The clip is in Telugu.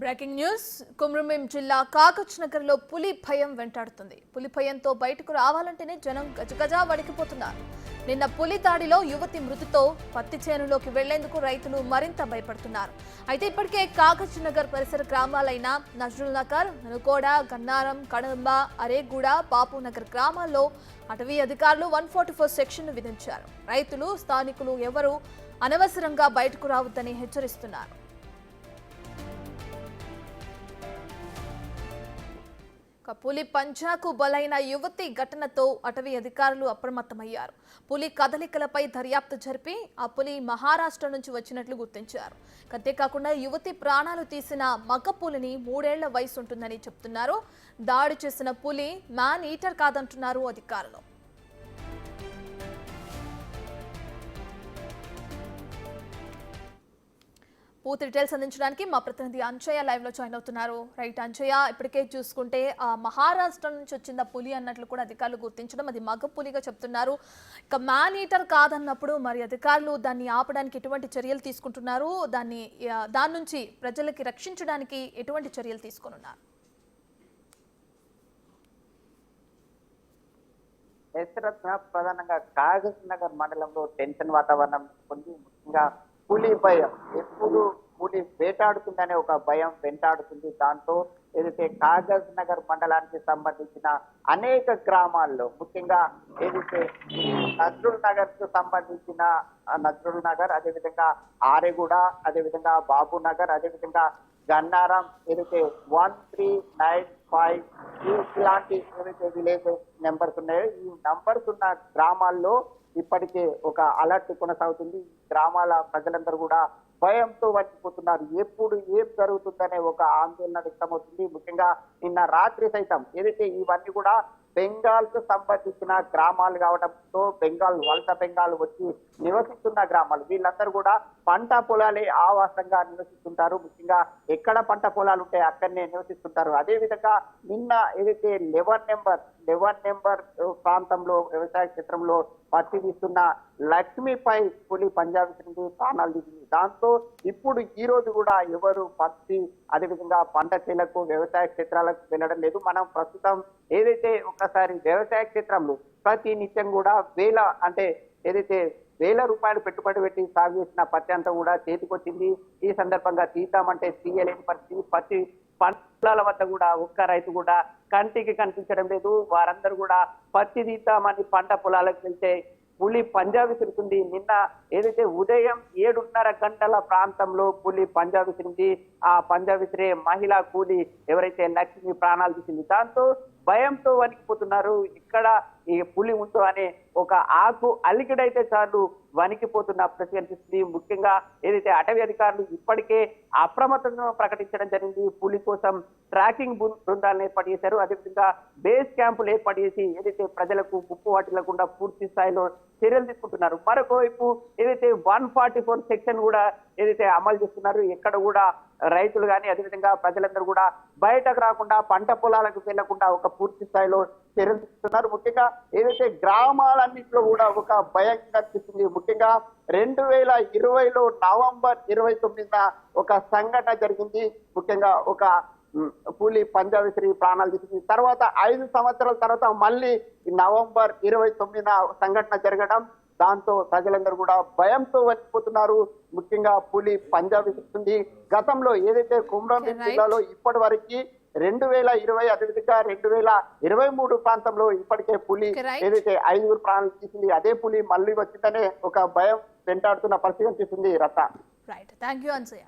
బ్రేకింగ్ న్యూస్ కుమ్రంభీం జిల్లా కాగజ్ నగర్ లో పులి భయం వెంటాడుతుంది. పులి భయంతో బయటకు రావాలంటేనే జనం గజగజా వణికిపోతున్నారు. నిన్న పులి దాడిలో యువతి మృతితో పత్తి చేనులోకి వెళ్లేందుకు రైతులు మరింత భయపడుతున్నారు. అయితే ఇప్పటికే కాగజ్ నగర్ పరిసర గ్రామాలైన నజ్రుల్ నగర్, ననుకోడ, గన్నారం, కడంబ, అరేగూడ, బాపు నగర్ గ్రామాల్లో అటవీ అధికారులు 144 సెక్షన్ విధించారు. రైతులు, స్థానికులు ఎవరూ అనవసరంగా బయటకు రావద్దని హెచ్చరిస్తున్నారు. పులి పంజాకు బలైన యువతి ఘటనతో అటవీ అధికారులు అప్రమత్తమయ్యారు. పులి కదలికలపై దర్యాప్తు జరిపి ఆ పులి మహారాష్ట్ర నుంచి వచ్చినట్లు గుర్తించారు. అంతేకాకుండా యువతి ప్రాణాలు తీసిన మగ పులిని 3 ఏళ్ల వయసు ఉంటుందని చెప్తున్నారు. దాడి చేసిన పులి మ్యాన్ ఈటర్ కాదంటున్నారు అధికారులు. పూర్తి డీటెయిల్స్ అందించడానికి మా ప్రతినిధి అంజయ్య లైవ్ లో జాయిన్ అవుతున్నారు. రైట్ అంజయ్య, ఇప్పటికే చూసుకుంటే మహారాష్ట్ర నుంచి వచ్చిన పులి అన్నట్లు కూడా అధికారులు గుర్తించడం, అది మగ పులిగా చెప్తున్నారు. ఇక మ్యాన్ ఈటర్ కాదన్నప్పుడు మరి అధికారులు దాన్ని ఆపడానికి ఎటువంటి చర్యలు తీసుకుంటున్నారు? దాని నుంచి ప్రజలకి రక్షించడానికి ఎటువంటి చర్యలు తీసుకున్నారు? ప్రధానంగా కాగజ్ నగర్ మండలంలో టెన్షన్ వాతావరణం ఉంది. ముఖ్యంగా పులి భయం, ఎప్పుడు పులి వేటాడుతుందనే ఒక భయం వెంటాడుతుంది. దాంతో ఏదైతే కాగజ్ నగర్ మండలానికి సంబంధించిన అనేక గ్రామాల్లో, ముఖ్యంగా ఏదైతే నజ్రుల్ నగర్ కు సంబంధించిన నజ్రుల్ నగర్, అదేవిధంగా ఆరెగూడ, అదేవిధంగా బాబు నగర్, అదేవిధంగా గన్నారం, ఏదైతే 1395 ఇలాంటి ఏవైతే విలేజ్ నెంబర్స్ ఉన్నాయో ఈ నంబర్స్ ఉన్న గ్రామాల్లో ఇప్పటికే ఒక అలర్ట్ కొనసాగుతుంది. గ్రామాల ప్రజలందరూ కూడా భయంతో వణికిపోతున్నారు. ఎప్పుడు ఏం జరుగుతుందనే ఒక ఆందోళన వ్యక్తమవుతుంది. ముఖ్యంగా నిన్న రాత్రి సైతం ఏదైతే ఇవన్నీ కూడా బెంగాల్ కు సంబంధించిన గ్రామాలు కావడంతో వలస బెంగాల్ వచ్చి నివసిస్తున్న గ్రామాలు, వీళ్ళందరూ కూడా పంట పొలాలే ఆవాసంగా నివసిస్తుంటారు. ముఖ్యంగా ఎక్కడ పంట పొలాలు ఉంటాయి అక్కడనే నివసిస్తుంటారు. అదే విధంగా నిన్న ఏదైతే 11 నెంబర్ ప్రాంతంలో వ్యవసాయ క్షేత్రంలో పత్తి తీస్తున్న లక్ష్మిపై పులి పంజాబ్ నుండి ప్రాణాలు దిగింది. దాంతో ఇప్పుడు ఈ రోజు కూడా ఎవరు పత్తి అదేవిధంగా పంట చేలకు వ్యవసాయ క్షేత్రాలకు వెళ్ళడం లేదు. మనం ప్రస్తుతం ఏదైతే ఒకసారి వ్యవసాయ క్షేత్రంలో ప్రతి నిత్యం కూడా వేల రూపాయలు పెట్టుబడి పెట్టి సాగు చేసిన పత్తి అంతా కూడా చేతికొచ్చింది. ఈ సందర్భంగా తీద్దామంటే తీయలేని పరిస్థితి. పత్తి పంటల వద్ద కూడా ఒక్క రైతు కూడా కంటికి కనిపించడం లేదు. వారందరూ కూడా పత్తి తీద్దామని పంట పొలాలకు వెళ్తే పులి పంజా విసురుతుంది. నిన్న ఏదైతే ఉదయం 7:30 గంటల ప్రాంతంలో పులి పంజా విసిరింది. ఆ పంజా విసిరే మహిళా కూలి ఎవరైతే లక్ష్మి ప్రాణాలు తీసింది. దాంతో భయంతో వణికిపోతున్నారు. ఇక్కడ ఈ పులి ఉందో అనే ఒక ఆకు అలికిడైతే చాలు వణికిపోతున్న పరిస్థితి కనిపిస్తుంది. ముఖ్యంగా ఏదైతే అటవీ అధికారులు ఇప్పటికే అప్రమత్తంగా ప్రకటించడం జరిగింది. పులి కోసం ట్రాకింగ్ బృందాలను ఏర్పాటు చేశారు. అదేవిధంగా బేస్ క్యాంపులు ఏర్పాటు చేసి ఏదైతే ప్రజలకు ముప్పు వాటిల్లకుండా పూర్తి స్థాయిలో చర్యలు తీసుకుంటున్నారు. మరొక వైపు ఏదైతే 144 సెక్షన్ కూడా ఏదైతే అమలు చేస్తున్నారు. ఎక్కడ కూడా రైతులు కానీ అదేవిధంగా ప్రజలందరూ కూడా బయటకు రాకుండా పంట పొలాలకు వెళ్లకుండా ఒక పూర్తి స్థాయిలో చర్యలు తీసుకున్నారు. ముఖ్యంగా ఏదైతే గ్రామాలన్నింటిలో కూడా ఒక భయం కనిపిస్తుంది. ముఖ్యంగా 2020లో నవంబర్ 29న ఒక సంఘటన జరిగింది. ముఖ్యంగా ఒక పులి పంజా విసిరి ప్రాణాలు తీసింది. తర్వాత 5 సంవత్సరాల తర్వాత మళ్ళీ నవంబర్ 29న సంఘటన జరగడం, దాంతో ప్రజలందరూ కూడా భయంతో వణికిపోతున్నారు. ముఖ్యంగా పులి పంజా విసురుతుంది. గతంలో ఏదైతే కుమ్రంభీం జిల్లాలో ఇప్పటి వరకు 2020 అదేవిధంగా 2023 ప్రాంతంలో ఇప్పటికే పులి ఏదైతే 5 ప్రాణాలు తీసింది, అదే పులి మళ్ళీ వచ్చిందనే ఒక భయం వెంటాడుతున్న పరిస్థితి కనిపిస్తుంది. రత. Right, thank you Anjaiah.